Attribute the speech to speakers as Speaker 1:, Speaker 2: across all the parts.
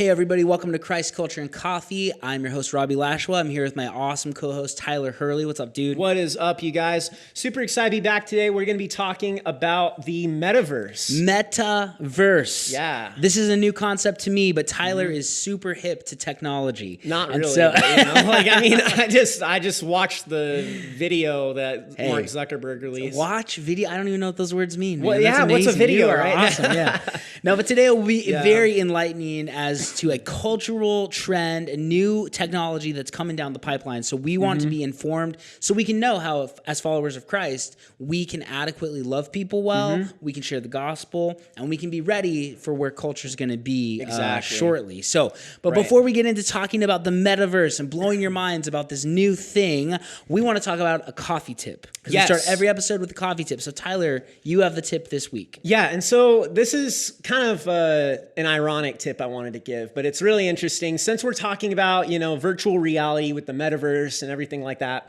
Speaker 1: Hey everybody, welcome to Christ Culture and Coffee. I'm your host, Robbie Lashwa. I'm here with my awesome co-host, Tyler Hurley. What's up, dude?
Speaker 2: What is up, you guys? Super excited to be back today. We're going to be talking about the Metaverse.
Speaker 1: Metaverse.
Speaker 2: Yeah.
Speaker 1: This is a new concept to me, but Tyler is super hip to technology.
Speaker 2: Not really, but, I just watched the video that Mark Zuckerberg released.
Speaker 1: Watch video? I don't even know what those words mean.
Speaker 2: Well,
Speaker 1: man. That's amazing.
Speaker 2: What's a video,
Speaker 1: you are
Speaker 2: right?
Speaker 1: Awesome, yeah. No, but today will be very enlightening as to a cultural trend, a new technology that's coming down the pipeline. So we want to be informed so we can know how, as followers of Christ, we can adequately love people well, we can share the gospel, and we can be ready for where culture is going to be shortly. So, but before we get into talking about the metaverse and blowing your minds about this new thing, we want to talk about a coffee tip. We start every episode with a coffee tip. So Tyler, you have the tip this week.
Speaker 2: Yeah, and so this is kind of an ironic tip I wanted to give, but it's really interesting. Since we're talking about, virtual reality with the metaverse and everything like that,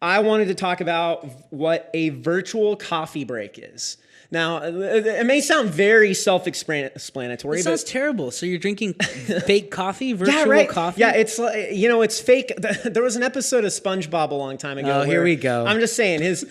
Speaker 2: I wanted to talk about what a virtual coffee break is. Now, it may sound very self-explanatory.
Speaker 1: It sounds terrible. So you're drinking fake coffee, virtual coffee?
Speaker 2: Yeah, it's it's fake. There was an episode of SpongeBob a long time ago.
Speaker 1: Oh, here we go.
Speaker 2: I'm just saying, his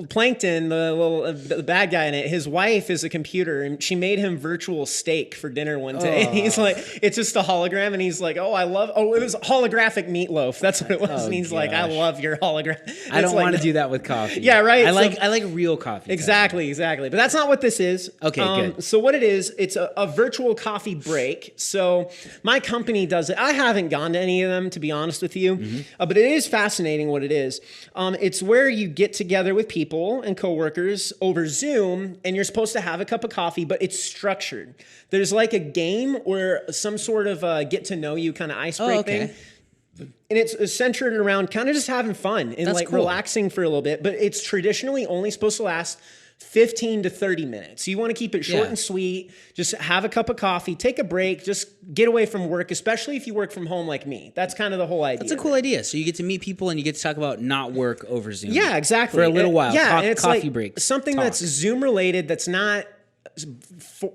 Speaker 2: Plankton, the bad guy in it, his wife is a computer, and she made him virtual steak for dinner one day. And he's like, it's just a hologram, and he's like, it was holographic meatloaf. That's what it was. And he's like, I love your hologram.
Speaker 1: I don't want to do that with coffee.
Speaker 2: Yeah, right.
Speaker 1: I like real coffee.
Speaker 2: Exactly. But that's not what this is.
Speaker 1: Okay, good.
Speaker 2: So what it is, it's a virtual coffee break. So my company does it. I haven't gone to any of them, to be honest with you, but it is fascinating what it is. It's where you get together with people and coworkers over Zoom, and you're supposed to have a cup of coffee, but it's structured. There's like a game or some sort of get to know you kind of ice break thing. And it's centered around kind of just having fun and relaxing for a little bit, but it's traditionally only supposed to last 15 to 30 minutes. So you want to keep it short and sweet. Just have a cup of coffee, take a break, just get away from work, especially if you work from home like me. That's kind of the whole idea.
Speaker 1: That's a cool idea. So you get to meet people and you get to talk about not work over Zoom.
Speaker 2: Yeah, exactly.
Speaker 1: For a little while.
Speaker 2: Yeah, and it's
Speaker 1: coffee
Speaker 2: like
Speaker 1: breaks.
Speaker 2: Something that's Zoom related that's not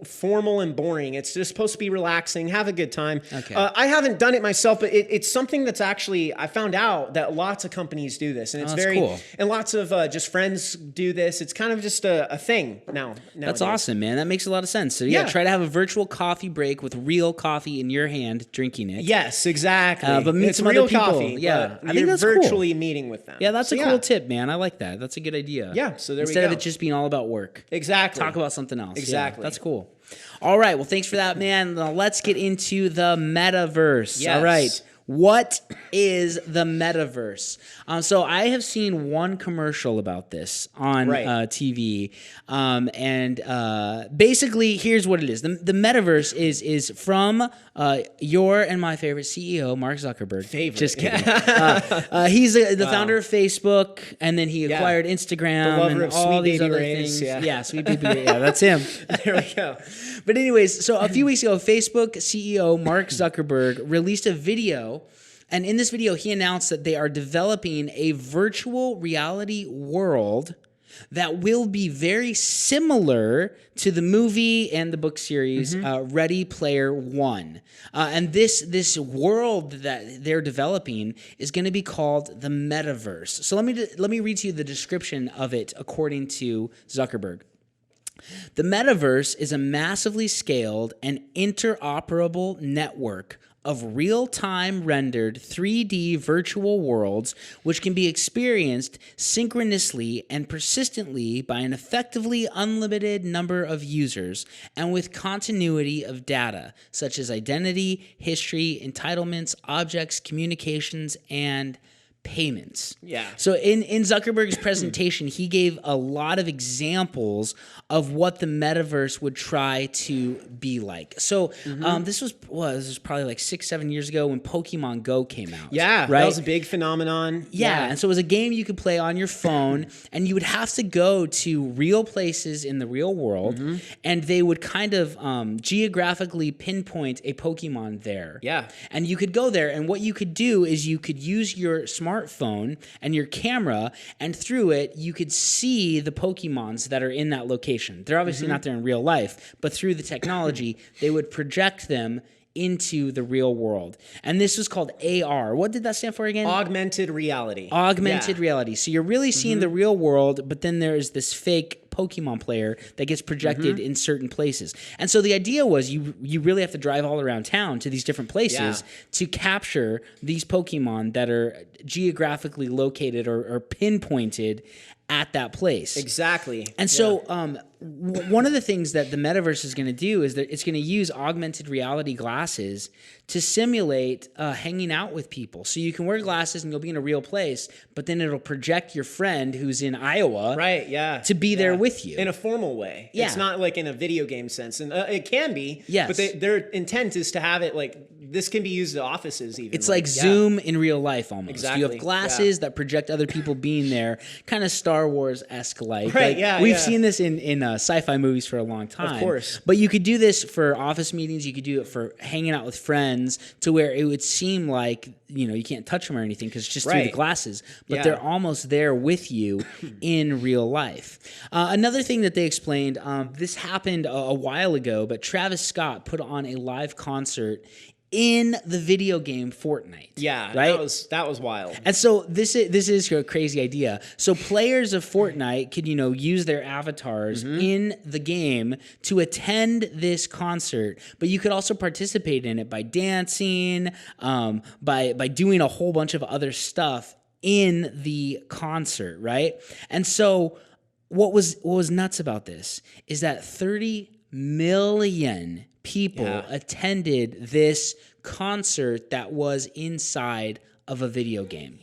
Speaker 2: formal and boring. It's just supposed to be relaxing, have a good time.
Speaker 1: Okay.
Speaker 2: I haven't done it myself, but it's something that's actually, I found out that lots of companies do this, and it's very
Speaker 1: cool.
Speaker 2: And lots of just friends do this. It's kind of just a thing now.
Speaker 1: That's awesome, man. That makes a lot of sense. So try to have a virtual coffee break with real coffee in your hand, drinking it.
Speaker 2: Yes, exactly.
Speaker 1: But meet some other people.
Speaker 2: Coffee,
Speaker 1: I think
Speaker 2: you're
Speaker 1: that's
Speaker 2: virtually meeting with them.
Speaker 1: Yeah, that's a cool tip, man. I like that. That's a good idea.
Speaker 2: Yeah, so there we go.
Speaker 1: Instead of it just being all about work.
Speaker 2: Exactly.
Speaker 1: Talk about something else.
Speaker 2: Exactly.
Speaker 1: Yeah, that's cool. All right. Well, thanks for that, man. Now let's get into the metaverse.
Speaker 2: Yes.
Speaker 1: All right. What is the metaverse? So I have seen one commercial about this on TV, and basically, here's what it is: the metaverse is from your and my favorite CEO, Mark Zuckerberg.
Speaker 2: Just kidding.
Speaker 1: He's the founder of Facebook, and then he acquired Instagram and all these other things. Sweet baby Ray. Yeah, that's him.
Speaker 2: There we go.
Speaker 1: But anyways, so a few weeks ago, Facebook CEO Mark Zuckerberg released a video. And in this video, he announced that they are developing a virtual reality world that will be very similar to the movie and the book series Ready Player One. And this world that they're developing is going to be called the Metaverse. So let me read to you the description of it according to Zuckerberg. The Metaverse is a massively scaled and interoperable network of real-time rendered 3D virtual worlds which can be experienced synchronously and persistently by an effectively unlimited number of users and with continuity of data such as identity, history, entitlements, objects, communications, and payments.
Speaker 2: Yeah.
Speaker 1: So in Zuckerberg's presentation, he gave a lot of examples of what the metaverse would try to be like. So this was probably like 6-7 years ago when Pokemon Go came out.
Speaker 2: Yeah,
Speaker 1: right?
Speaker 2: That was a big phenomenon.
Speaker 1: Yeah, and so it was a game you could play on your phone, and you would have to go to real places in the real world, and they would kind of geographically pinpoint a Pokemon there.
Speaker 2: Yeah.
Speaker 1: And you could go there, and what you could do is you could use your smartphone and your camera, and through it, you could see the Pokemons that are in that location. They're obviously not there in real life, but through the technology, they would project them into the real world. And this was called AR. What did that stand for again?
Speaker 2: Augmented reality.
Speaker 1: Augmented reality. So you're really seeing the real world, but then there's this fake Pokemon player that gets projected in certain places. And so the idea was you really have to drive all around town to these different places to capture these Pokemon that are geographically located or pinpointed at that place.
Speaker 2: Exactly.
Speaker 1: And so one of the things that the metaverse is going to do is that it's going to use augmented reality glasses to simulate hanging out with people. So you can wear glasses and you'll be in a real place, but then it'll project your friend who's in Iowa to be there with you.
Speaker 2: In a formal way.
Speaker 1: Yeah.
Speaker 2: It's not like in a video game sense. And it can be,
Speaker 1: yes.
Speaker 2: but their intent is to have it like, this can be used at offices even.
Speaker 1: It's like Zoom in real life almost.
Speaker 2: Exactly.
Speaker 1: You have glasses that project other people being there, kind of Star Wars-esque like.
Speaker 2: Right,
Speaker 1: We've seen this in sci-fi movies for a long time.
Speaker 2: Of course.
Speaker 1: But you could do this for office meetings. You could do it for hanging out with friends to where it would seem like, you can't touch them or anything because it's just through the glasses. But they're almost there with you in real life. Another thing that they explained, this happened a while ago, but Travis Scott put on a live concert in the video game Fortnite.
Speaker 2: Yeah,
Speaker 1: right?
Speaker 2: that was wild.
Speaker 1: And so this is a crazy idea. So players of Fortnite could, use their avatars in the game to attend this concert, but you could also participate in it by dancing, by doing a whole bunch of other stuff in the concert, right? And so what was nuts about this is that 30 million people attended this concert that was inside of a video game.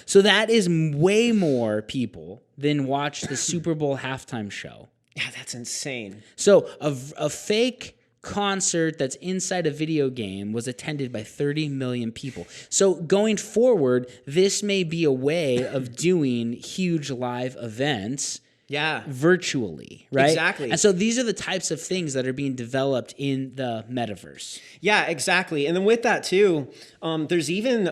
Speaker 1: So that is way more people than watched the Super Bowl halftime show.
Speaker 2: Yeah, that's insane.
Speaker 1: So a fake concert that's inside a video game was attended by 30 million people. So going forward, this may be a way of doing huge live events virtually, right?
Speaker 2: Exactly.
Speaker 1: And so these are the types of things that are being developed in the metaverse.
Speaker 2: Yeah, exactly. And then with that too, there's even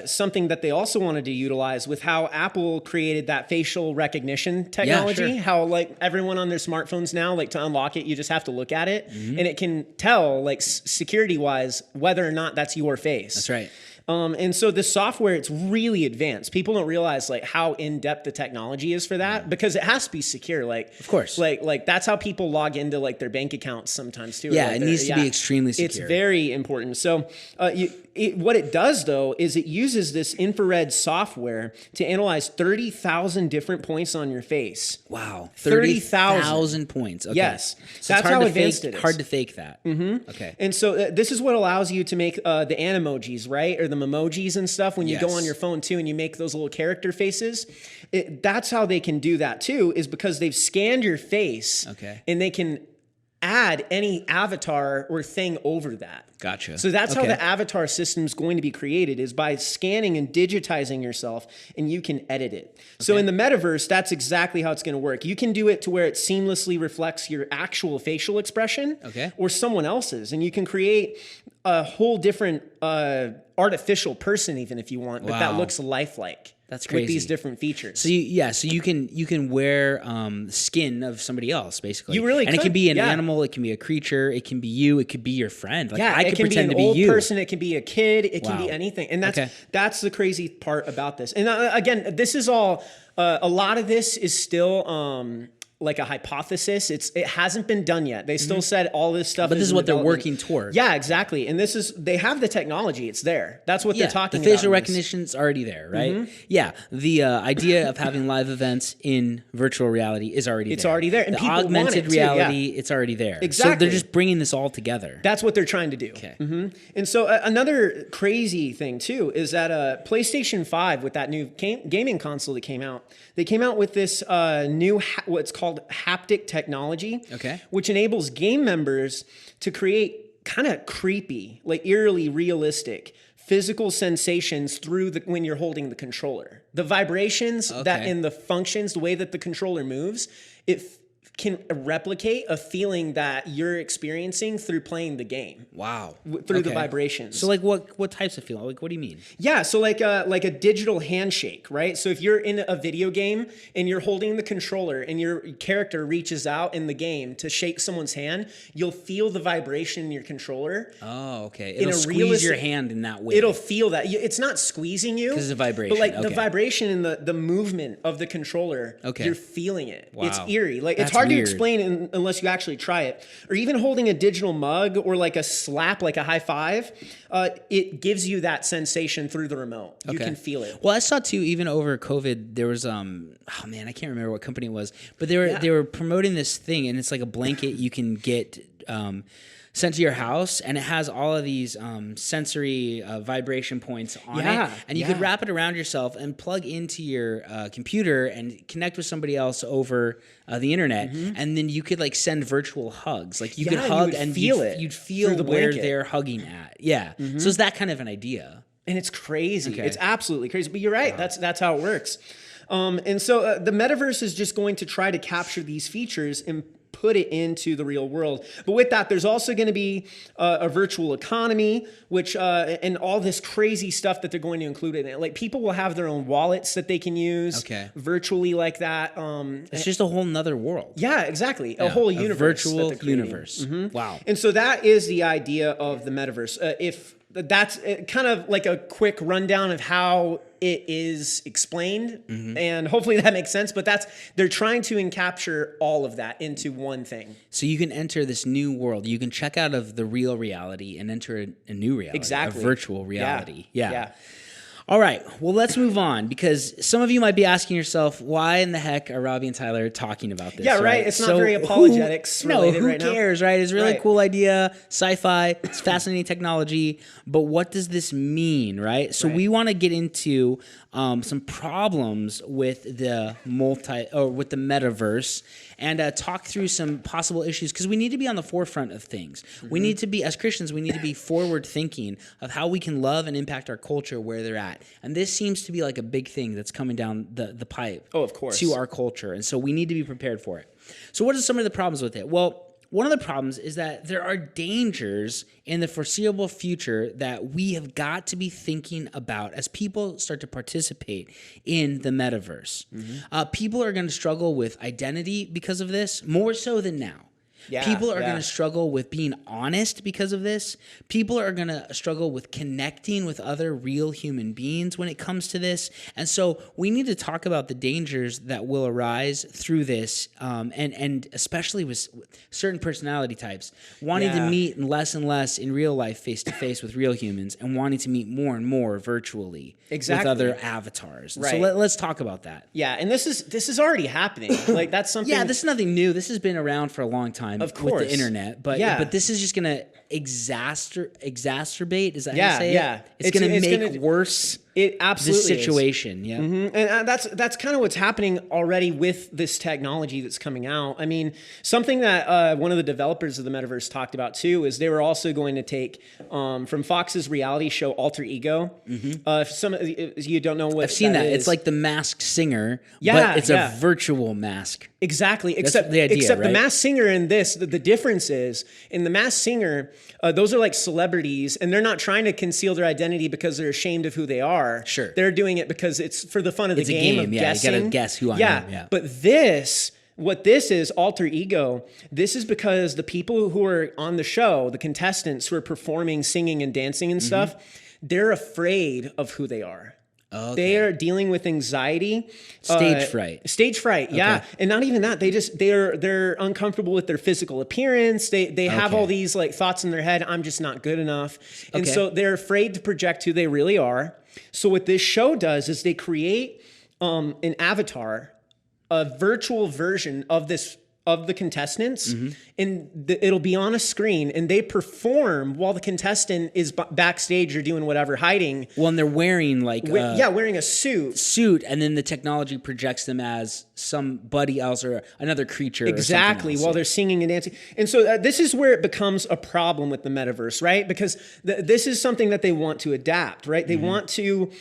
Speaker 2: something that they also wanted to utilize with how Apple created that facial recognition technology. How like everyone on their smartphones now, like to unlock it, you just have to look at it and it can tell like security wise whether or not that's your face.
Speaker 1: That's right.
Speaker 2: And so the software, it's really advanced. People don't realize like how in-depth the technology is for that because it has to be secure. Like,
Speaker 1: of course,
Speaker 2: like that's how people log into like their bank accounts sometimes too.
Speaker 1: Yeah,
Speaker 2: like
Speaker 1: it needs to be extremely secure.
Speaker 2: It's very important. So what it does though is it uses this infrared software to analyze 30,000 different points on your face.
Speaker 1: Wow,
Speaker 2: 30,000
Speaker 1: points. Okay.
Speaker 2: Yes,
Speaker 1: so
Speaker 2: that's how advanced
Speaker 1: it
Speaker 2: it is.
Speaker 1: Hard to fake that. Okay.
Speaker 2: And so this is what allows you to make the animojis, right? Or the memojis and stuff when you go on your phone too and you make those little character faces. That's how they can do that too, is because they've scanned your face and they can add any avatar or thing over that.
Speaker 1: Gotcha.
Speaker 2: So that's how the avatar system is going to be created, is by scanning and digitizing yourself, and you can edit it. So in the metaverse, that's exactly how it's going to work. You can do it to where it seamlessly reflects your actual facial expression or someone else's, and you can create a whole different artificial person even if you want, but that looks lifelike.
Speaker 1: That's crazy.
Speaker 2: With these different features.
Speaker 1: So you can wear skin of somebody else basically.
Speaker 2: You really
Speaker 1: and
Speaker 2: could.
Speaker 1: It can be an animal, it can be a creature, it can be you, it could be your friend. Like I could
Speaker 2: it can
Speaker 1: pretend
Speaker 2: be an
Speaker 1: to be
Speaker 2: old
Speaker 1: you.
Speaker 2: person, it can be a kid, it can be anything, and that's the crazy part about this. And again, this is all. A lot of this is still. Like a hypothesis. It hasn't been done yet. They still said all this stuff.
Speaker 1: But this is what they're working toward.
Speaker 2: Yeah, exactly. And they have the technology. It's there. That's what they're talking about.
Speaker 1: The facial recognition's already there, right? Yeah. The idea of having live events in virtual reality is already there.
Speaker 2: It's already there. And
Speaker 1: the
Speaker 2: people
Speaker 1: augmented
Speaker 2: want it
Speaker 1: reality, it's already there.
Speaker 2: Exactly.
Speaker 1: So they're just bringing this all together.
Speaker 2: That's what they're trying to do.
Speaker 1: Okay.
Speaker 2: And so another crazy thing too is that PlayStation 5 with that new gaming console that came out, they came out with this new what's called haptic technology, which enables game members to create kind of creepy, like eerily realistic physical sensations through when you're holding the controller. The vibrations that in the functions, the way that the controller moves, it can replicate a feeling that you're experiencing through playing the game.
Speaker 1: Wow.
Speaker 2: Through the vibrations.
Speaker 1: So like what types of feeling? Like what do you mean?
Speaker 2: Yeah, so like a digital handshake, right? So if you're in a video game and you're holding the controller and your character reaches out in the game to shake someone's hand, you'll feel the vibration in your controller.
Speaker 1: Oh, okay. It'll squeeze your hand in that way.
Speaker 2: It'll feel that. It's not squeezing you.
Speaker 1: Because of the vibration.
Speaker 2: But like the vibration and the movement of the controller, you're feeling it.
Speaker 1: Wow.
Speaker 2: It's eerie. Like it's hard to explain unless you actually try it. Or even holding a digital mug or like a slap, like a high five, it gives you that sensation through the remote. You can feel it.
Speaker 1: Well, I saw too, even over COVID, there was oh man, I can't remember what company it was, but they were promoting this thing, and it's like a blanket you can get sent to your house, and it has all of these sensory vibration points on it, and you could wrap it around yourself and plug into your computer and connect with somebody else over the internet, and then you could like send virtual hugs. Like you could hug and you'd feel where they're hugging at. Yeah, so it's that kind of an idea.
Speaker 2: And it's crazy. Okay. It's absolutely crazy. But you're right. Wow. That's how it works. And so the metaverse is just going to try to capture these features and put it into the real world. But with that, there's also going to be a virtual economy, which and all this crazy stuff that they're going to include in it. Like people will have their own wallets that they can use virtually like that.
Speaker 1: It's just a whole nother world.
Speaker 2: Yeah, exactly. A whole universe.
Speaker 1: Virtual universe. Wow.
Speaker 2: And so that is the idea of the metaverse. If that's kind of like a quick rundown of how it is explained, and hopefully that makes sense. But they're trying to encapture all of that into one thing.
Speaker 1: So you can enter this new world. You can check out of the real reality and enter a new reality, a virtual reality. Yeah. All right, well, let's move on, because some of you might be asking yourself, why in the heck are Robbie and Tyler talking about this?
Speaker 2: Yeah, right. It's not very apologetics related right now.
Speaker 1: Who cares, right? It's a really cool idea, sci-fi, it's fascinating technology, but what does this mean, right? So we want to get into some problems with the with the metaverse, and talk through some possible issues, because we need to be on the forefront of things. We need to be, as Christians, we need to be forward thinking of how we can love and impact our culture where they're at. And this seems to be like a big thing that's coming down the pipe to our culture. And so we need to be prepared for it. So what are some of the problems with it? Well, one of the problems is that there are dangers in the foreseeable future that we have got to be thinking about as people start to participate in the metaverse. People are going to struggle with identity because of this, more so than now. People are going to struggle with being honest because of this. People are going to struggle with connecting with other real human beings when it comes to this. And so we need to talk about the dangers that will arise through this, and especially with certain personality types, wanting to meet less and less in real life face-to-face with real humans, and wanting to meet more and more virtually with other avatars. So let's talk about that.
Speaker 2: Yeah, and this is already happening. Like that's something.
Speaker 1: This is nothing new. This has been around for a long time. Of course, with the internet, but this is just going to exacerbate. Is that how you say it? It's going to make worse.
Speaker 2: It absolutely
Speaker 1: the situation,
Speaker 2: and that's kind of what's happening already with this technology that's coming out. I mean, something that one of the developers of the metaverse talked about too is they were also going to take from Fox's reality show Alter Ego. Some of you don't know what
Speaker 1: I've seen that. It's like the Masked Singer, but it's a virtual mask.
Speaker 2: Exactly,
Speaker 1: That's the idea, right?
Speaker 2: The Masked Singer and this, the difference is in the Masked Singer, those are like celebrities, and they're not trying to conceal their identity because they're ashamed of who they are.
Speaker 1: Sure.
Speaker 2: They're doing it because it's for the fun of the game of guessing.
Speaker 1: You gotta guess who I am. Yeah.
Speaker 2: But what this is, Alter Ego, this is because the people who are on the show, the contestants who are performing, singing and dancing and stuff, they're afraid of who they are. Okay. They are dealing with anxiety,
Speaker 1: stage fright.
Speaker 2: Yeah, and not even that. They're uncomfortable with their physical appearance. They have all these like thoughts in their head. I'm just not good enough, and so they're afraid to project who they really are. So what this show does is they create an avatar, a virtual version of the contestants, and it'll be on a screen, and they perform while the contestant is backstage or doing whatever, hiding.
Speaker 1: Well, and they're wearing
Speaker 2: wearing a suit,
Speaker 1: and then the technology projects them as somebody else or another creature.
Speaker 2: Exactly, while they're singing and dancing. And so this is where it becomes a problem with the metaverse, right? Because this is something that they want to adapt, right? They want to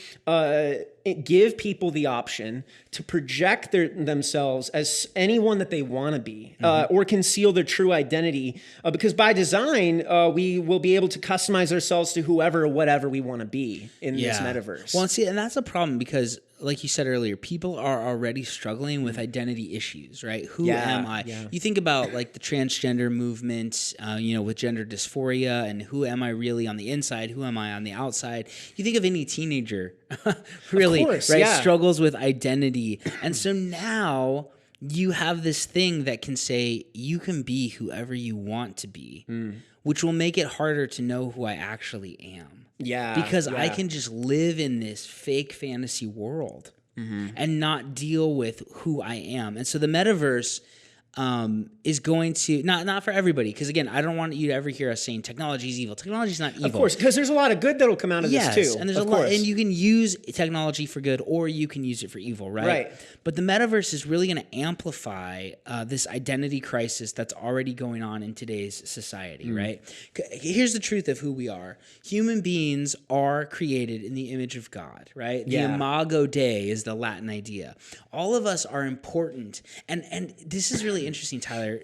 Speaker 2: give people the option to project themselves as anyone that they want to be, or conceal their true identity. Because by design, we will be able to customize ourselves to whoever or whatever we want to be in this metaverse.
Speaker 1: Well, see, and that's a problem because, like you said earlier, people are already struggling with identity issues, right? Who am I?
Speaker 2: Yeah.
Speaker 1: You think about like the transgender movement, with gender dysphoria, and who am I really on the inside? Who am I on the outside? You think of any teenager, really, struggles with identity. And so now you have this thing that can say you can be whoever you want to be, which will make it harder to know who I actually am. Because I can just live in this fake fantasy world and not deal with who I am. And so the metaverse is going to, not for everybody, because again, I don't want you to ever hear us saying technology is evil. Technology is not evil.
Speaker 2: Of course, because there's a lot of good that'll come out of this too.
Speaker 1: And there's a lot, and you can use technology for good or you can use it for evil, right? But the metaverse is really going to amplify this identity crisis that's already going on in today's society, right? Here's the truth of who we are. Human beings are created in the image of God, right? The imago Dei is the Latin idea. All of us are important. And this is really interesting, Tyler,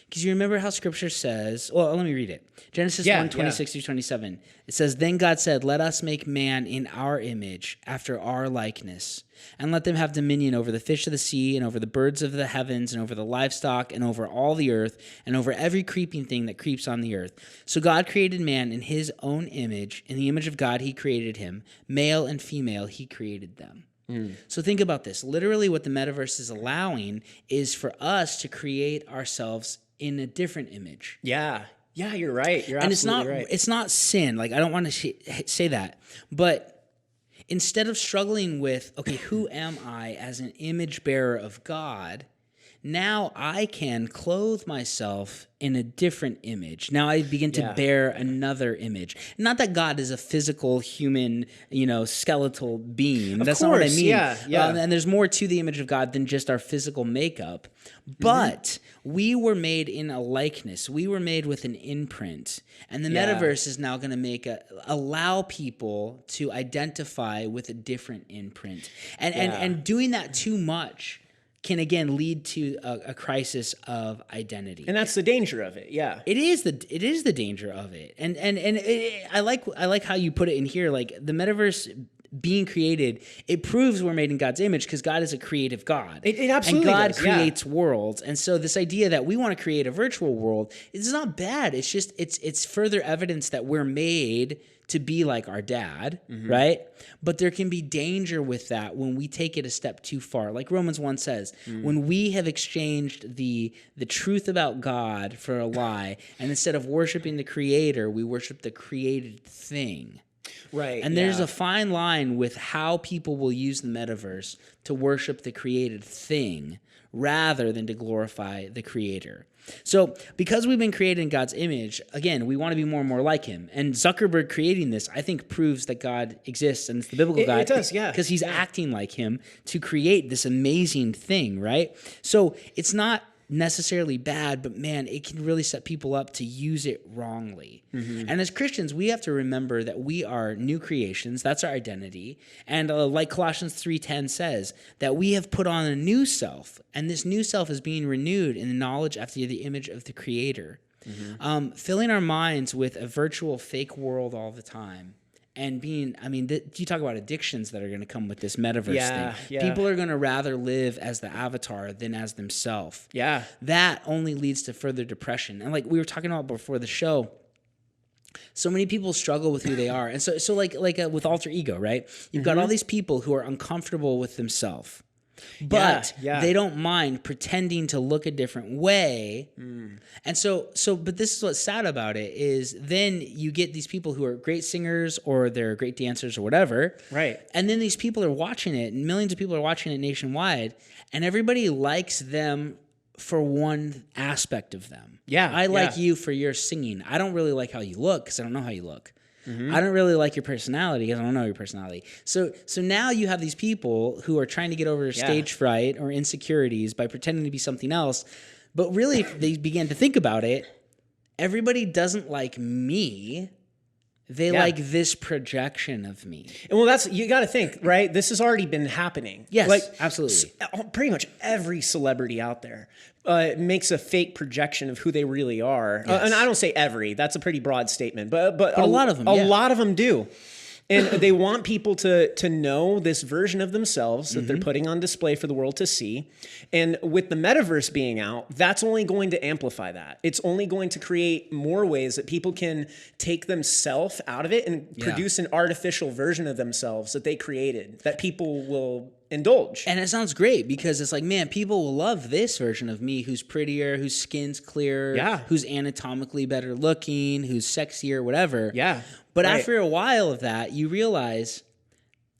Speaker 1: because you remember how Scripture says, well, let me read it. Genesis 1:26 through 27. It says, "Then God said, let us make man in our image, after our likeness, and let them have dominion over the fish of the sea, and over the birds of the heavens, and over the livestock, and over all the earth, and over every creeping thing that creeps on the earth. So God created man in his own image. In the image of God he created him. Male and female he created them." So think about this. Literally what the metaverse is allowing is for us to create ourselves in a different image.
Speaker 2: Yeah, you're right. You're absolutely right.
Speaker 1: It's not sin. Like, I don't want to say that. But instead of struggling with, okay, who am I as an image bearer of God, now I can clothe myself in a different image. Now I begin to bear another image. Not that God is a physical, human, skeletal being. That's not what I mean. And there's more to the image of God than just our physical makeup. But we were made in a likeness. We were made with an imprint. And the metaverse is now going to allow people to identify with a different imprint. And doing that too much can again lead to a crisis of identity,
Speaker 2: and that's the danger of it.
Speaker 1: It is the danger of it, and I like how you put it in here. Like, the metaverse being created, it proves we're made in God's image because God is a creative God.
Speaker 2: It absolutely
Speaker 1: and God
Speaker 2: does,
Speaker 1: creates worlds, and so this idea that we want to create a virtual world is not bad. It's just it's further evidence that we're made to be like our dad, right? But there can be danger with that when we take it a step too far. Like Romans 1 says, when we have exchanged the truth about God for a lie, and instead of worshiping the creator, we worship the created thing.
Speaker 2: Right.
Speaker 1: And there's a fine line with how people will use the metaverse to worship the created thing rather than to glorify the creator. So because we've been created in God's image, again, we want to be more and more like him. And Zuckerberg creating this, I think, proves that God exists and it's the biblical God.
Speaker 2: It does, yeah.
Speaker 1: Because he's acting like him to create this amazing thing, right? So it's not necessarily bad, but man, it can really set people up to use it wrongly. And as Christians, we have to remember that we are new creations. That's our identity. And like Colossians 3:10 says, that we have put on a new self, and this new self is being renewed in the knowledge after the image of the Creator. Filling our minds with a virtual fake world all the time. And being, you talk about addictions that are going to come with this metaverse thing.
Speaker 2: Yeah.
Speaker 1: People are going to rather live as the avatar than as themselves.
Speaker 2: Yeah.
Speaker 1: That only leads to further depression. And like we were talking about before the show, so many people struggle with who they are. And so like with alter ego, right? You've got all these people who are uncomfortable with themselves. But they don't mind pretending to look a different way. And but this is what's sad about it is then you get these people who are great singers or they're great dancers or whatever.
Speaker 2: Right.
Speaker 1: And then these people are watching it and millions of people are watching it nationwide and everybody likes them for one aspect of them. I like you for your singing. I don't really like how you look because I don't know how you look. I don't really like your personality because I don't know your personality. So now you have these people who are trying to get over stage fright or insecurities by pretending to be something else. But really, if they begin to think about it, everybody doesn't like me. They like this projection of me.
Speaker 2: And well, you got to think, right? This has already been happening.
Speaker 1: Yes,
Speaker 2: like,
Speaker 1: absolutely.
Speaker 2: Pretty much every celebrity out there makes a fake projection of who they really are.
Speaker 1: Yes.
Speaker 2: And I don't say every, that's a pretty broad statement, but
Speaker 1: a lot of them,
Speaker 2: a lot of them do. And they want people to know this version of themselves that they're putting on display for the world to see. And with the metaverse being out, that's only going to amplify that. It's only going to create more ways that people can take themselves out of it and produce an artificial version of themselves that they created that people will indulge.
Speaker 1: And it sounds great because it's like, man, people will love this version of me who's prettier, whose skin's clearer, who's anatomically better looking, who's sexier, whatever.
Speaker 2: Yeah.
Speaker 1: But after a while of that, you realize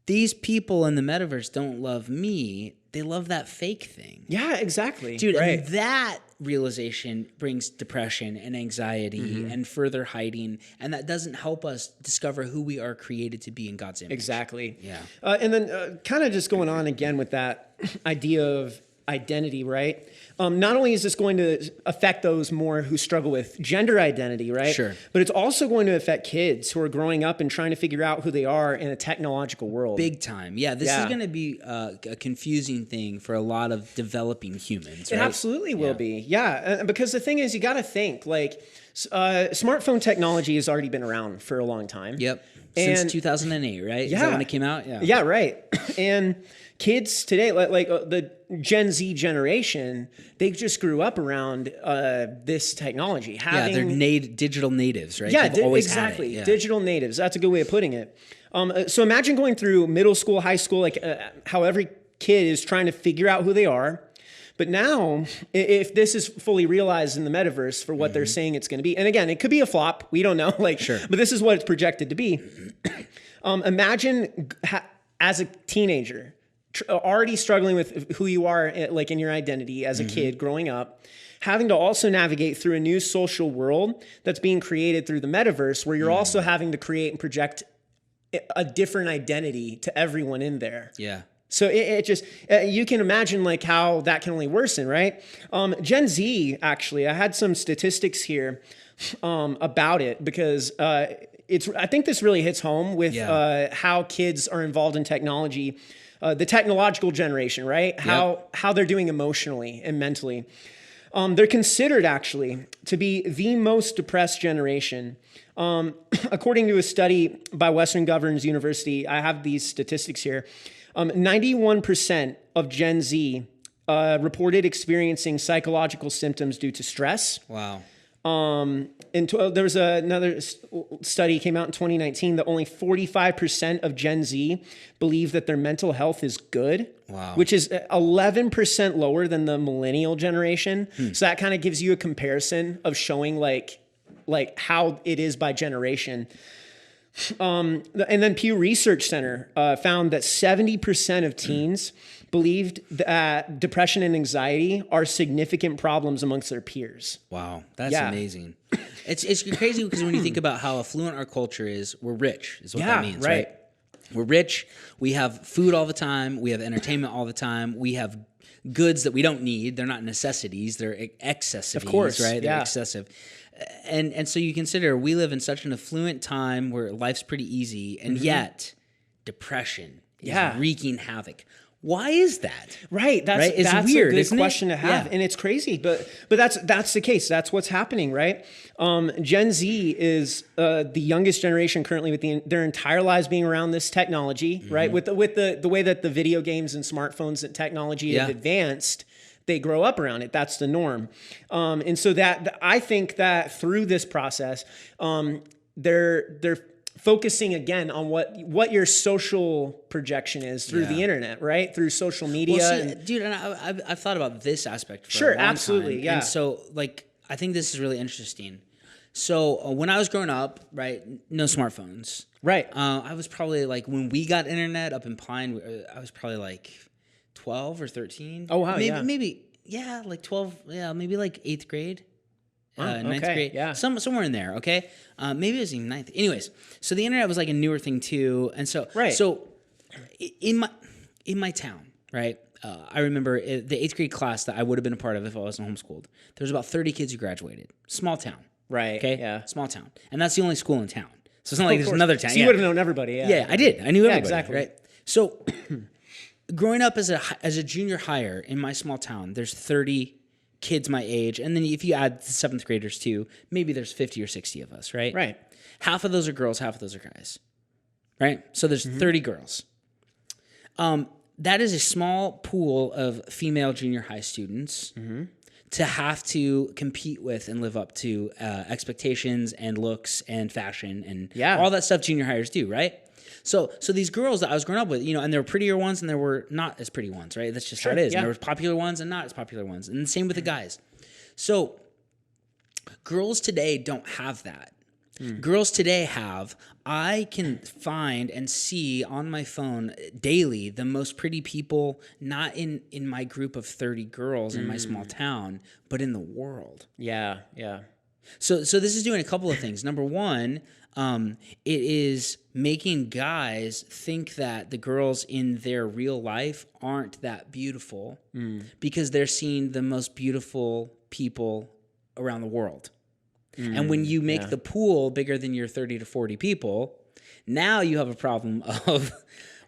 Speaker 1: these people in the metaverse don't love me. They love that fake thing.
Speaker 2: Yeah, exactly.
Speaker 1: Dude, and that realization brings depression and anxiety and further hiding. And that doesn't help us discover who we are created to be in God's image.
Speaker 2: Exactly.
Speaker 1: Yeah.
Speaker 2: And then kind of just going on again with that idea of identity, right? Not only is this going to affect those more who struggle with gender identity, right?
Speaker 1: Sure.
Speaker 2: But it's also going to affect kids who are growing up and trying to figure out who they are in a technological world.
Speaker 1: Big time. Yeah, this is going to be a confusing thing for a lot of developing humans,
Speaker 2: It
Speaker 1: right?
Speaker 2: absolutely will be. Yeah, because the thing is, you got to think, like, smartphone technology has already been around for a long time.
Speaker 1: Yep.
Speaker 2: And
Speaker 1: Since 2008, right?
Speaker 2: Yeah.
Speaker 1: Is that when it came out? Yeah.
Speaker 2: Yeah, right. And kids today, like the Gen Z generation, they just grew up around this technology.
Speaker 1: They're digital natives, right?
Speaker 2: Yeah,
Speaker 1: They've always
Speaker 2: exactly.
Speaker 1: had it. Yeah.
Speaker 2: Digital natives. That's a good way of putting it. So imagine going through middle school, high school, like how every kid is trying to figure out who they are. But now, if this is fully realized in the metaverse for what they're saying it's going to be, and again, it could be a flop. We don't know. Sure. But this is what it's projected to be. Imagine as a teenager, already struggling with who you are, like in your identity as a kid growing up, having to also navigate through a new social world that's being created through the metaverse, where you're also having to create and project a different identity to everyone in there.
Speaker 1: Yeah.
Speaker 2: So it just, you can imagine like how that can only worsen, right? Gen Z, actually, I had some statistics here about it because I think this really hits home with how kids are involved in technology, the technological generation, right? How they're doing emotionally and mentally. They're considered actually to be the most depressed generation. According to a study by Western Governors University, I have these statistics here. 91% of Gen Z reported experiencing psychological symptoms due to stress.
Speaker 1: Wow.
Speaker 2: There was another study came out in 2019 that only 45% of Gen Z believe that their mental health is good.
Speaker 1: Wow.
Speaker 2: Which is 11% lower than the millennial generation. So that kind of gives you a comparison of showing like how it is by generation. And then Pew Research Center found that 70% of teens believed that depression and anxiety are significant problems amongst their peers.
Speaker 1: Wow, that's amazing. It's crazy because when you think about how affluent our culture is, we're rich, is what that means, right? We're rich, we have food all the time, we have entertainment all the time, we have goods that we don't need. They're not necessities, they're excessives,
Speaker 2: of course,
Speaker 1: right? They're excessive. And so you consider we live in such an affluent time where life's pretty easy, and yet depression is wreaking havoc. Why is that?
Speaker 2: Right. That's
Speaker 1: weird,
Speaker 2: a good question to have. And it's crazy, but that's the case. That's what's happening, right? Gen Z is the youngest generation currently with their entire lives being around this technology, right? With the way that the video games and smartphones and technology have advanced, they grow up around it. That's the norm. And so that I think that through this process, they're focusing again on what your social projection is through the internet, right? Through social media.
Speaker 1: Well, dude, and I've thought about this aspect for a long
Speaker 2: absolutely,
Speaker 1: time.
Speaker 2: yeah.
Speaker 1: And so, I think this is really interesting. So when I was growing up, right, no smartphones.
Speaker 2: Right.
Speaker 1: I was probably when we got internet up in Pine, I was probably 12 or 13.
Speaker 2: Oh, wow,
Speaker 1: Maybe 12, maybe 8th grade. Ninth grade, somewhere in there. Okay, maybe it was even 9th. Anyways, so the internet was a newer thing too, and so So in my town, right, I remember the 8th grade class that I would have been a part of if I wasn't homeschooled. There was about 30 kids who graduated. Small town,
Speaker 2: right?
Speaker 1: Okay, small town, and that's the only school in town. So it's not like there's another town.
Speaker 2: So you would have known everybody.
Speaker 1: Yeah, I did. I knew everybody.
Speaker 2: Exactly.
Speaker 1: Right. So growing up as a junior hire in my small town, there's 30 kids my age, and then if you add the 7th graders too, maybe there's 50 or 60 of us, right?
Speaker 2: Right.
Speaker 1: Half of those are girls, half of those are guys, right? So there's 30 girls. That is a small pool of female junior high students to have to compete with and live up to expectations and looks and fashion and all that stuff junior hires do, right? So these girls that I was growing up with, and there were prettier ones and there were not as pretty ones, right? That's just how it is. And there were popular ones and not as popular ones. And the same with the guys. So girls today don't have that. Girls today I can find and see on my phone daily the most pretty people, not in my group of 30 girls in my small town, but in the world.
Speaker 2: Yeah.
Speaker 1: So this is doing a couple of things. Number one, it is making guys think that the girls in their real life aren't that beautiful because they're seeing the most beautiful people around the world. And when you make the pool bigger than your 30 to 40 people, now you have a problem of,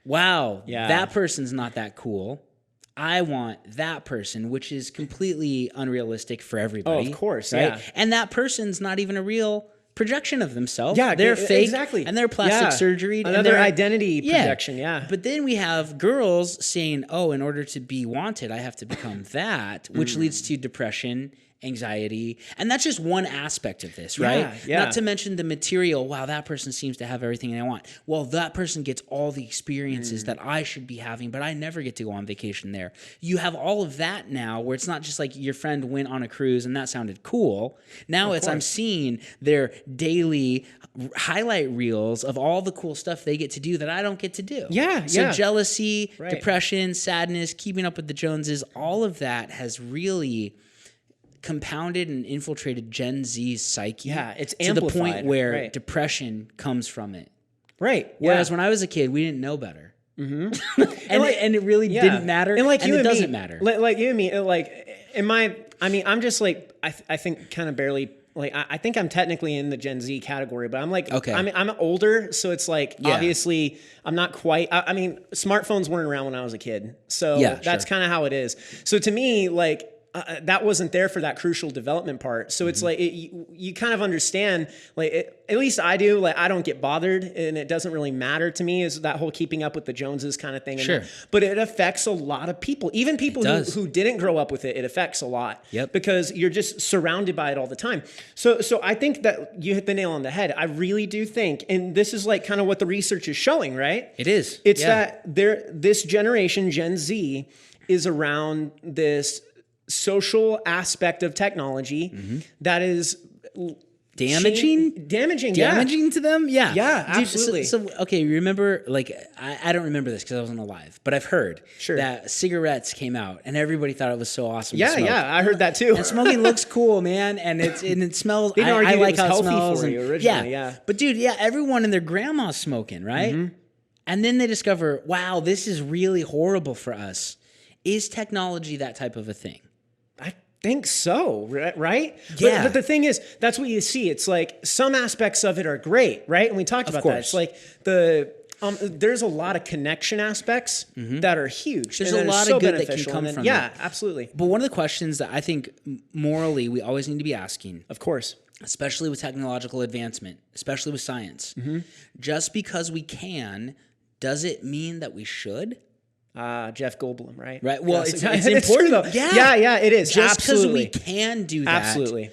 Speaker 1: wow, that person's not that cool. I want that person, which is completely unrealistic for everybody.
Speaker 2: Oh, of course,
Speaker 1: right?
Speaker 2: yeah.
Speaker 1: And that person's not even a real projection of themselves.
Speaker 2: Yeah,
Speaker 1: they're fake.
Speaker 2: Exactly.
Speaker 1: And they're plastic surgery.
Speaker 2: Another identity projection, yeah.
Speaker 1: But then we have girls saying, in order to be wanted, I have to become that, which leads to depression, anxiety, and that's just one aspect of this, right?
Speaker 2: Yeah.
Speaker 1: Not to mention the material. Wow, that person seems to have everything I want. Well, that person gets all the experiences that I should be having, but I never get to go on vacation there. You have all of that now, where it's not just like your friend went on a cruise and that sounded cool. Now I'm seeing their daily highlight reels of all the cool stuff they get to do that I don't get to do. So jealousy, depression, sadness, keeping up with the Joneses, all of that has really compounded and infiltrated Gen Z's psyche.
Speaker 2: It's
Speaker 1: to
Speaker 2: amplified.
Speaker 1: the point where depression comes from it.
Speaker 2: Right.
Speaker 1: Whereas when I was a kid, we didn't know better. and it really didn't matter. And it doesn't matter.
Speaker 2: Like you and me, I'm just like, I think kind of barely, like, I think I'm technically in the Gen Z category, but I'm like, I'm older. So it's like, obviously I'm not quite, smartphones weren't around when I was a kid. So that's kind of how it is. So to me, like, that wasn't there for that crucial development part. So it's like, you kind of understand, like, at least I do, like, I don't get bothered and it doesn't really matter to me, is that whole keeping up with the Joneses kind of thing. But it affects a lot of people, even people who didn't grow up with it. It affects a lot because you're just surrounded by it all the time. So I think that you hit the nail on the head. I really do think, and this is like kind of what the research is showing, right?
Speaker 1: It is.
Speaker 2: It's that this generation, Gen Z, is around this social aspect of technology that is
Speaker 1: damaging to them.
Speaker 2: Absolutely.
Speaker 1: So okay, remember, like, I don't remember this because I wasn't alive, but I've heard that cigarettes came out and everybody thought it was so awesome to smoke.
Speaker 2: I heard that too.
Speaker 1: And smoking looks cool, man, and it smells. I like how it smells
Speaker 2: for you originally.
Speaker 1: But dude, everyone and their grandma's smoking, right? And then they discover, wow, this is really horrible for us. Is technology that type of a thing?
Speaker 2: Think so, right?
Speaker 1: Yeah.
Speaker 2: But the thing is, that's what you see. It's like some aspects of it are great, right? And we talked about that. It's like there's a lot of connection aspects that are huge.
Speaker 1: There's a lot of good that can come from it.
Speaker 2: Yeah, absolutely.
Speaker 1: But one of the questions that I think morally we always need to be asking,
Speaker 2: of course,
Speaker 1: especially with technological advancement, especially with science, just because we can, does it mean that we should?
Speaker 2: Jeff Goldblum, right?
Speaker 1: Right. Well, it's important though.
Speaker 2: Yeah, it is.
Speaker 1: Just because we can do that,
Speaker 2: absolutely.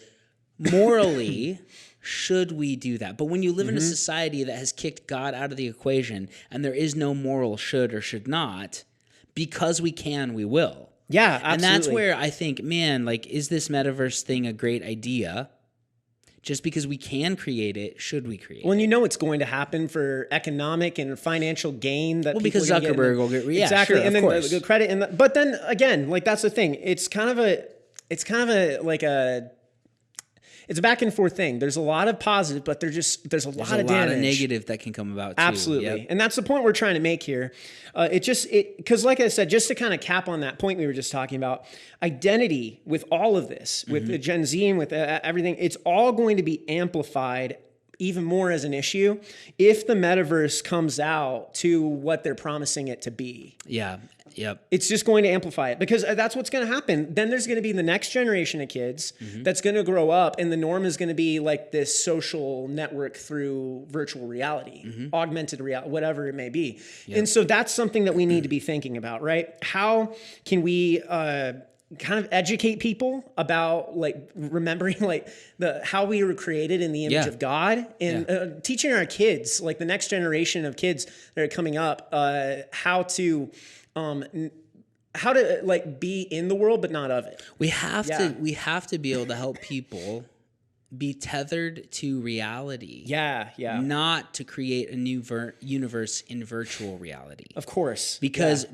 Speaker 1: Morally, should we do that? But when you live in a society that has kicked God out of the equation and there is no moral should or should not, because we can, we will.
Speaker 2: Yeah, absolutely.
Speaker 1: And that's where I think, man, like, is this metaverse thing a great idea? Just because we can create it, should we create it?
Speaker 2: Well, and you know it's going to happen for economic and financial gain.
Speaker 1: Because Zuckerberg will get
Speaker 2: exactly,
Speaker 1: sure,
Speaker 2: and then
Speaker 1: course.
Speaker 2: the credit. But then again, like, that's the thing. It's kind of a back and forth thing. There's a lot of positive, but there's a lot of
Speaker 1: negative that can come about too.
Speaker 2: Absolutely. And that's the point we're trying to make here. Because like I said, just to kind of cap on that point we were just talking about, identity with all of this, with the Gen Z and with everything, it's all going to be amplified even more as an issue if the metaverse comes out to what they're promising it to be.
Speaker 1: Yeah. Yep.
Speaker 2: It's just going to amplify it, because that's what's going to happen. Then there's going to be the next generation of kids that's going to grow up, and the norm is going to be like this social network through virtual reality, augmented reality, whatever it may be.
Speaker 1: Yep.
Speaker 2: And so that's something that we need to be thinking about, right? How can we kind of educate people about like remembering like how we were created in the image of God, and teaching our kids, like the next generation of kids that are coming up, how to like be in the world but not of it.
Speaker 1: We have to be able to help people be tethered to reality.
Speaker 2: Yeah.
Speaker 1: Not to create a new universe in virtual reality.
Speaker 2: Of course.
Speaker 1: Because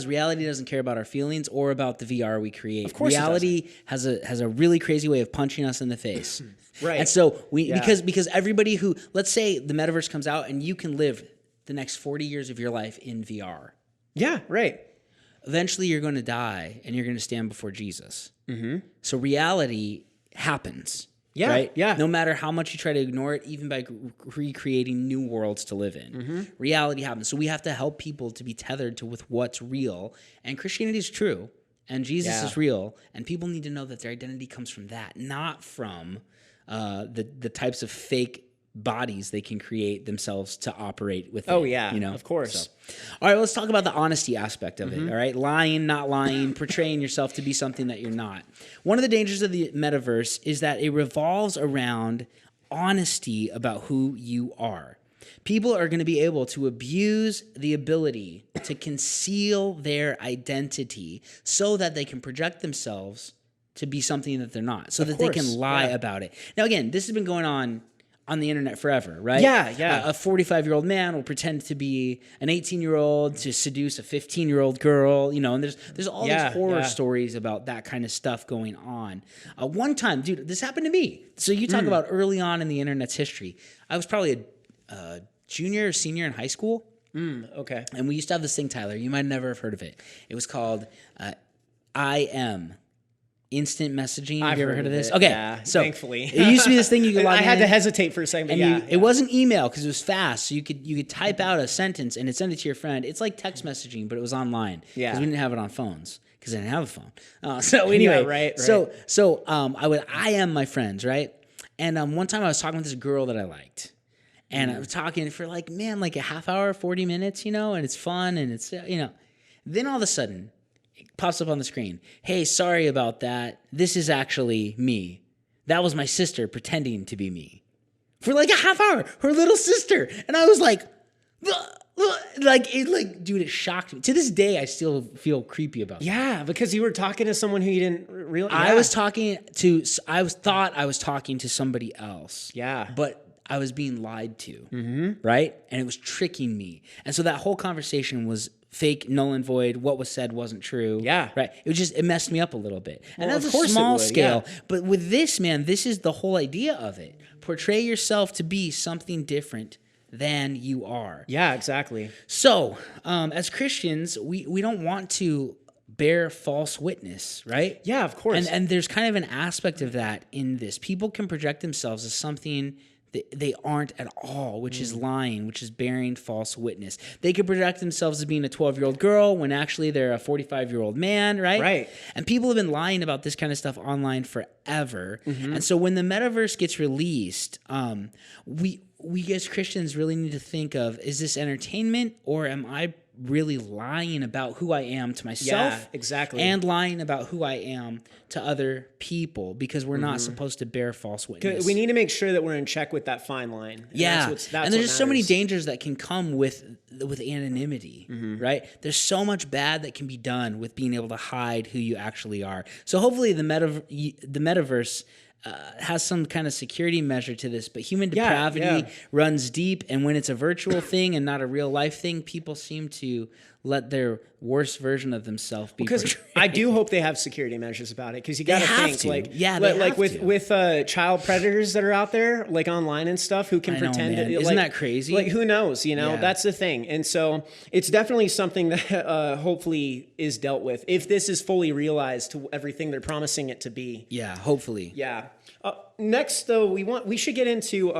Speaker 1: reality doesn't care about our feelings or about the VR we create.
Speaker 2: Of course
Speaker 1: reality has a really crazy way of punching us in the face.
Speaker 2: Right.
Speaker 1: And so because everybody who, let's say the metaverse comes out and you can live the next 40 years of your life in VR.
Speaker 2: Yeah, right.
Speaker 1: Eventually you're going to die and you're going to stand before Jesus. So reality happens.
Speaker 2: Yeah,
Speaker 1: right?
Speaker 2: yeah.
Speaker 1: No matter how much you try to ignore it, even by recreating new worlds to live in, reality happens. So we have to help people to be tethered to with what's real. And Christianity is true, and Jesus is real, and people need to know that their identity comes from that, not from the types of fake bodies they can create themselves to operate within.
Speaker 2: Oh yeah,
Speaker 1: you know,
Speaker 2: of course.
Speaker 1: So, all right, let's talk about the honesty aspect of it. All right, lying, not lying, portraying yourself to be something that you're not. One of the dangers of the metaverse is that it revolves around honesty about who you are. People are going to be able to abuse the ability to conceal their identity so that they can project themselves to be something that they're not, so that they can lie about it. Now, again, this has been going on the internet forever, right?
Speaker 2: Yeah.
Speaker 1: A 45-year-old man will pretend to be an 18-year-old to seduce a 15-year-old girl, you know, and there's all these horror stories about that kind of stuff going on. One time, dude, this happened to me. So you talk about early on in the internet's history. I was probably a junior or senior in high school.
Speaker 2: Okay.
Speaker 1: And we used to have this thing, Tyler. You might never have heard of it. It was called IM. Instant messaging. Have you ever heard of this? Okay,
Speaker 2: yeah,
Speaker 1: so
Speaker 2: thankfully,
Speaker 1: it used to be this thing you could log in.
Speaker 2: I had to hesitate for a second, but
Speaker 1: and it wasn't email because it was fast. So you could type out a sentence and it send it to your friend. It's like text messaging, but it was online.
Speaker 2: Yeah,
Speaker 1: because we didn't have it on phones because I didn't have a phone. So anyway,
Speaker 2: right.
Speaker 1: So I would IM my friends, right? And one time I was talking with this girl that I liked. And I was talking for like a half hour, 40 minutes, you know, and it's fun and it's, you know. Then all of a sudden, pops up on the screen. Hey, sorry about that. This is actually me. That was my sister pretending to be me. For like a half hour, her little sister. And I was like, dude, it shocked me. To this day, I still feel creepy about that.
Speaker 2: Yeah, because you were talking to someone who you didn't really...
Speaker 1: I thought I was talking to somebody else.
Speaker 2: Yeah.
Speaker 1: But I was being lied to, right? And it was tricking me. And so that whole conversation was fake, null and void. What was said wasn't true.
Speaker 2: Yeah.
Speaker 1: Right. It messed me up a little bit. And
Speaker 2: Well,
Speaker 1: that's
Speaker 2: of
Speaker 1: a
Speaker 2: course it
Speaker 1: small
Speaker 2: would,
Speaker 1: scale.
Speaker 2: yeah.
Speaker 1: But with this, man, this is the whole idea of it. Portray yourself to be something different than you are.
Speaker 2: Yeah, exactly.
Speaker 1: So, as Christians, we don't want to bear false witness, right?
Speaker 2: Yeah, of course.
Speaker 1: And there's kind of an aspect of that in this. People can project themselves as something they aren't at all, which is lying, which is bearing false witness. They could project themselves as being a 12-year-old girl when actually they're a 45-year-old man, right?
Speaker 2: Right.
Speaker 1: And people have been lying about this kind of stuff online forever. And so when the metaverse gets released, we as Christians really need to think of, is this entertainment or am I really lying about who I am to myself?
Speaker 2: Yeah, exactly.
Speaker 1: And lying about who I am to other people, because we're not supposed to bear false witness.
Speaker 2: We need to make sure that we're in check with that fine line. And that's
Speaker 1: and there's just so many dangers that can come with anonymity, right? There's so much bad that can be done with being able to hide who you actually are. So hopefully the metaverse has some kind of security measure to this, but human depravity runs deep, and when it's a virtual thing and not a real life thing, people seem to let their worst version of themselves be portrayed.
Speaker 2: I do hope they have security measures about it, because you got to think with child predators that are out there, like online and stuff, who can pretend.
Speaker 1: Isn't that crazy?
Speaker 2: Like, who knows? You know, that's the thing. And so it's definitely something that hopefully is dealt with if this is fully realized to everything they're promising it to be.
Speaker 1: Yeah, hopefully.
Speaker 2: Yeah. Next, though, we should get into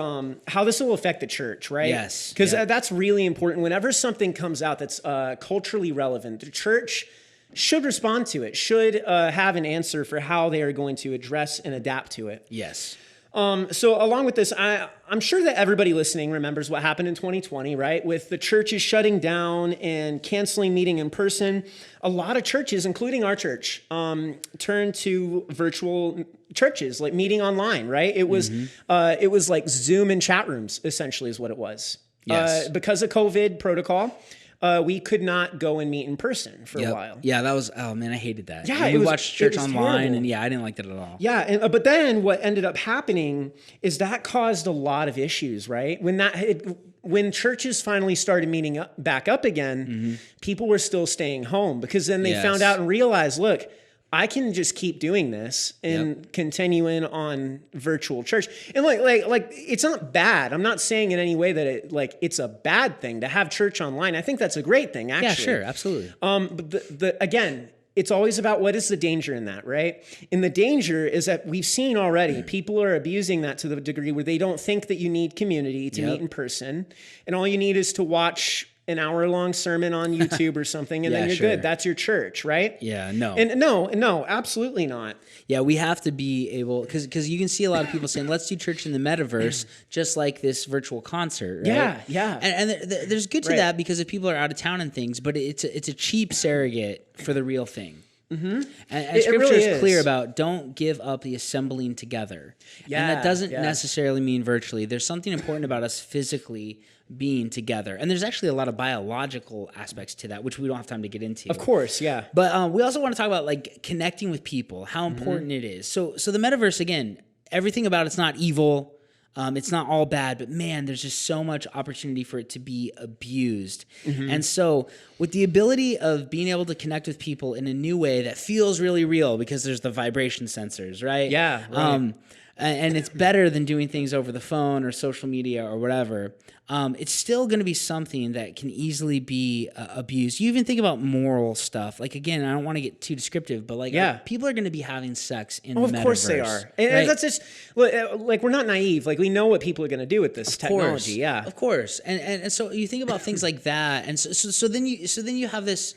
Speaker 2: how this will affect the church, right?
Speaker 1: Yes.
Speaker 2: Because that's really important. Whenever something comes out that's culturally relevant, the church should respond to it, should have an answer for how they are going to address and adapt to it.
Speaker 1: Yes.
Speaker 2: So along with this, I'm sure that everybody listening remembers what happened in 2020, right? With the churches shutting down and canceling meeting in person. A lot of churches, including our church, turned to virtual churches, like meeting online, right? It was like Zoom and chat rooms, essentially, is what it was.
Speaker 1: Yes.
Speaker 2: Because of COVID protocol, we could not go and meet in person for a while.
Speaker 1: Yeah, that was, oh man, I hated that.
Speaker 2: Yeah,
Speaker 1: we watched church online
Speaker 2: terrible.
Speaker 1: and I didn't like that at all.
Speaker 2: Yeah, but then what ended up happening is that caused a lot of issues, right? When churches finally started meeting back up again, people were still staying home because then they found out and realized, look, I can just keep doing this and continuing on virtual church. And like it's not bad. I'm not saying in any way that it's a bad thing to have church online. I think that's a great thing, actually.
Speaker 1: Yeah, sure, absolutely.
Speaker 2: But again, it's always about what is the danger in that, right? And the danger is that we've seen already people are abusing that to the degree where they don't think that you need community to meet in person. And all you need is to watch an hour-long sermon on YouTube or something, and then you're good. That's your church, right?
Speaker 1: Yeah, no.
Speaker 2: And no, absolutely not.
Speaker 1: Yeah, we have to be able, because you can see a lot of people saying, let's do church in the metaverse, just like this virtual concert, right?
Speaker 2: Yeah.
Speaker 1: And there's good to that because if people are out of town and things, but it's a cheap surrogate for the real thing. And Scripture
Speaker 2: really
Speaker 1: is clear about don't give up the assembling together. And that doesn't necessarily mean virtually. There's something important about us physically being together. And there's actually a lot of biological aspects to that, which we don't have time to get into.
Speaker 2: Of course, yeah.
Speaker 1: But we also want to talk about like connecting with people, how important it is. So the metaverse, again, everything about it's not evil. It's not all bad, but man, there's just so much opportunity for it to be abused. And so with the ability of being able to connect with people in a new way that feels really real because there's the vibration sensors, right?
Speaker 2: Yeah, right.
Speaker 1: And it's better than doing things over the phone or social media or whatever. It's still going to be something that can easily be abused. You even think about moral stuff. Like, again, I don't want to get too descriptive, but people are going to be having sex in the metaverse.
Speaker 2: Of course they are. And that's just, like, we're not naive. Like, we know what people are going to do with this technology. Yeah.
Speaker 1: Of course. And so you think about things like that. And so then you have this,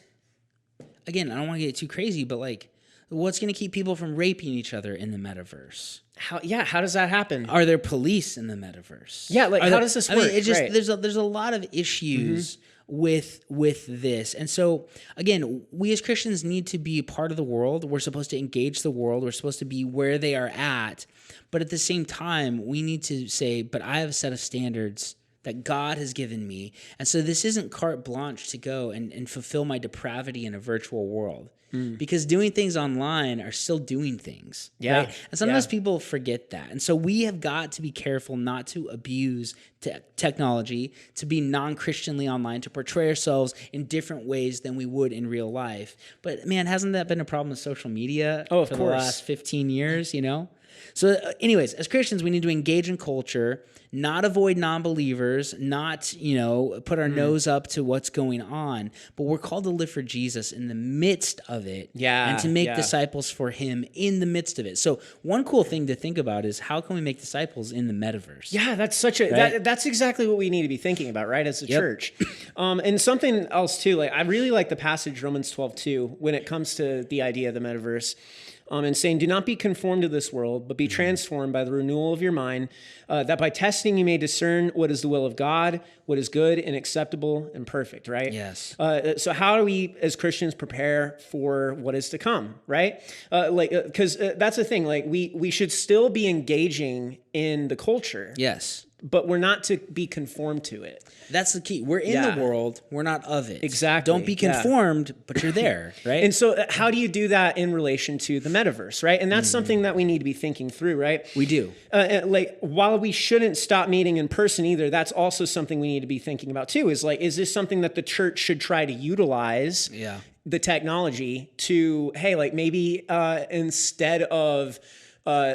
Speaker 1: again, I don't want to get too crazy, but like, what's going to keep people from raping each other in the metaverse?
Speaker 2: How does that happen?
Speaker 1: Are there police in the metaverse?
Speaker 2: Yeah, like how does this work?
Speaker 1: I mean, it just there's a lot of issues with this. And so again, we as Christians need to be part of the world. We're supposed to engage the world. We're supposed to be where they are at. But at the same time, we need to say, but I have a set of standards that God has given me. And so this isn't carte blanche to go and fulfill my depravity in a virtual world. Because doing things online are still doing things.
Speaker 2: Yeah.
Speaker 1: Right? And sometimes people forget that. And so we have got to be careful not to abuse technology, to be non-Christianly online, to portray ourselves in different ways than we would in real life. But man, hasn't that been a problem with social media for the last 15 years, you know? So anyways, as Christians, we need to engage in culture, not avoid non-believers, not, put our nose up to what's going on, but we're called to live for Jesus in the midst of it and to make disciples for him in the midst of it. So one cool thing to think about is how can we make disciples in the metaverse?
Speaker 2: Yeah, that's that's exactly what we need to be thinking about, right, as a church. And something else too, like I really like the passage Romans 12:2 when it comes to the idea of the metaverse. And saying, do not be conformed to this world, but be transformed by the renewal of your mind, that by testing you may discern what is the will of God, what is good and acceptable and perfect, right?
Speaker 1: Yes.
Speaker 2: So how do we as Christians prepare for what is to come, right? Because that's the thing, like we should still be engaging in the culture.
Speaker 1: Yes.
Speaker 2: But we're not to be conformed to it.
Speaker 1: That's the key. We're in the world. We're not of it.
Speaker 2: Exactly.
Speaker 1: Don't be conformed, but you're there, right?
Speaker 2: And so how do you do that in relation to the metaverse, right? And that's something that we need to be thinking through, right?
Speaker 1: We do.
Speaker 2: While we shouldn't stop meeting in person either, that's also something we need to be thinking about too, is this something that the church should try to utilize the technology to, hey, like maybe instead of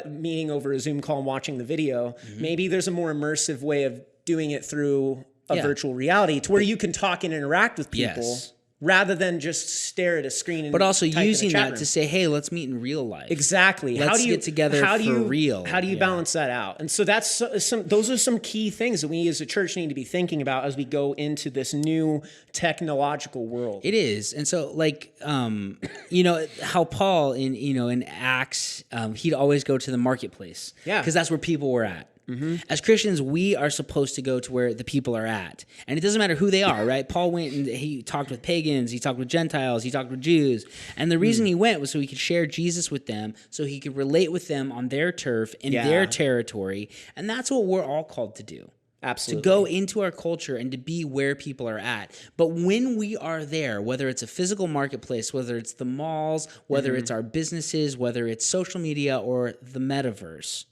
Speaker 2: meeting over a Zoom call and watching the video, maybe there's a more immersive way of doing it through a virtual reality to where you can talk and interact with people rather than just stare at a screen. And
Speaker 1: but also
Speaker 2: type in a
Speaker 1: using
Speaker 2: chat
Speaker 1: that
Speaker 2: room.
Speaker 1: to say, hey, let's meet in real life.
Speaker 2: Exactly.
Speaker 1: Let's get together for real.
Speaker 2: How do you balance that out? And so those are some key things that we as a church need to be thinking about as we go into this new technological world.
Speaker 1: It is. And so like, how Paul in Acts, he'd always go to the marketplace.
Speaker 2: Yeah.
Speaker 1: Because that's where people were at. Mm-hmm. As Christians, we are supposed to go to where the people are at. And it doesn't matter who they are, right? Paul went and he talked with pagans, he talked with Gentiles, he talked with Jews. And the reason he went was so he could share Jesus with them, so he could relate with them on their turf, in their territory. And that's what we're all called to do.
Speaker 2: Absolutely.
Speaker 1: To go into our culture and to be where people are at. But when we are there, whether it's a physical marketplace, whether it's the malls, whether it's our businesses, whether it's social media or the metaverse,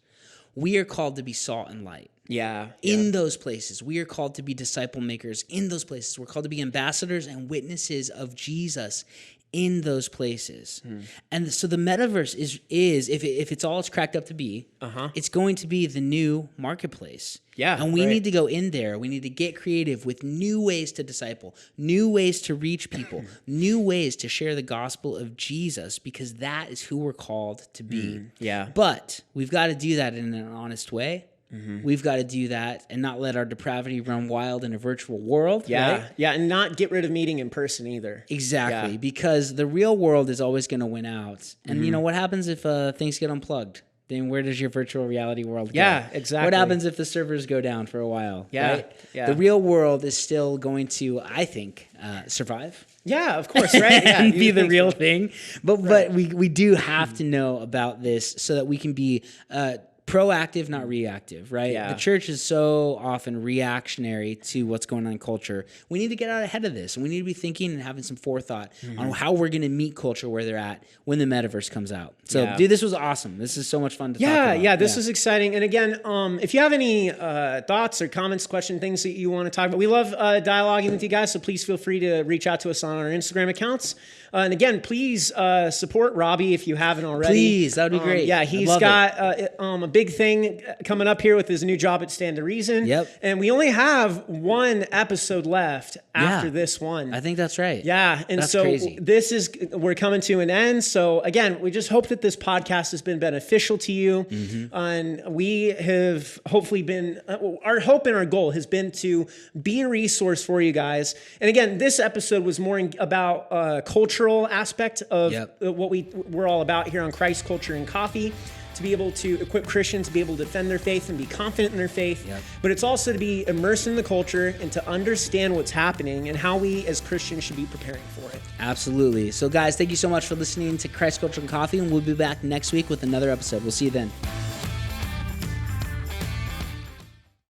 Speaker 1: we are called to be salt and light. In those places. We are called to be disciple makers in those places. We're called to be ambassadors and witnesses of Jesus in those places. And so the metaverse is if it's all it's cracked up to be, it's going to be the new marketplace. And we need to go in there. We need to get creative with new ways to disciple, new ways to reach people, new ways to share the gospel of Jesus, because that is who we're called to be. But we've got to do that in an honest way. We've got to do that and not let our depravity run wild in a virtual world. Right?
Speaker 2: And not get rid of meeting in person either.
Speaker 1: Exactly, because the real world is always going to win out. And what happens if things get unplugged? Then where does your virtual reality world go?
Speaker 2: Exactly.
Speaker 1: What happens if the servers go down for a while? Right?
Speaker 2: Yeah.
Speaker 1: The real world is still going to, I think, survive.
Speaker 2: Yeah, of course, right?
Speaker 1: And be the real thing. But we do have to know about this so that we can be proactive, not reactive, right? The church is so often reactionary to what's going on in culture. We need to get out ahead of this, and we need to be thinking and having some forethought on how we're going to meet culture where they're at when the metaverse comes out. So, dude, this was awesome. This is so much fun to talk about.
Speaker 2: This is exciting. And again, if you have any thoughts or comments, questions, things that you want to talk about, we love dialoguing with you guys, so please feel free to reach out to us on our Instagram accounts. And again, please support Robbie if you haven't already.
Speaker 1: Please, that would be great.
Speaker 2: He's got a big thing coming up here with his new job at Stand to Reason. And we only have one episode left after this one.
Speaker 1: I think that's right.
Speaker 2: And
Speaker 1: that's
Speaker 2: so
Speaker 1: crazy.
Speaker 2: we're coming to an end. So again, we just hope that this podcast has been beneficial to you. And we have hopefully been, our hope and our goal has been to be a resource for you guys. And again, this episode was more about cultural aspect of what we're all about here on Christ Culture and Coffee, to be able to equip Christians to be able to defend their faith and be confident in their faith. But it's also to be immersed in the culture and to understand what's happening and how we as Christians should be preparing for it.
Speaker 1: Absolutely. So guys, thank you so much for listening to Christ Culture and Coffee, and we'll be back next week with another episode. We'll see you then.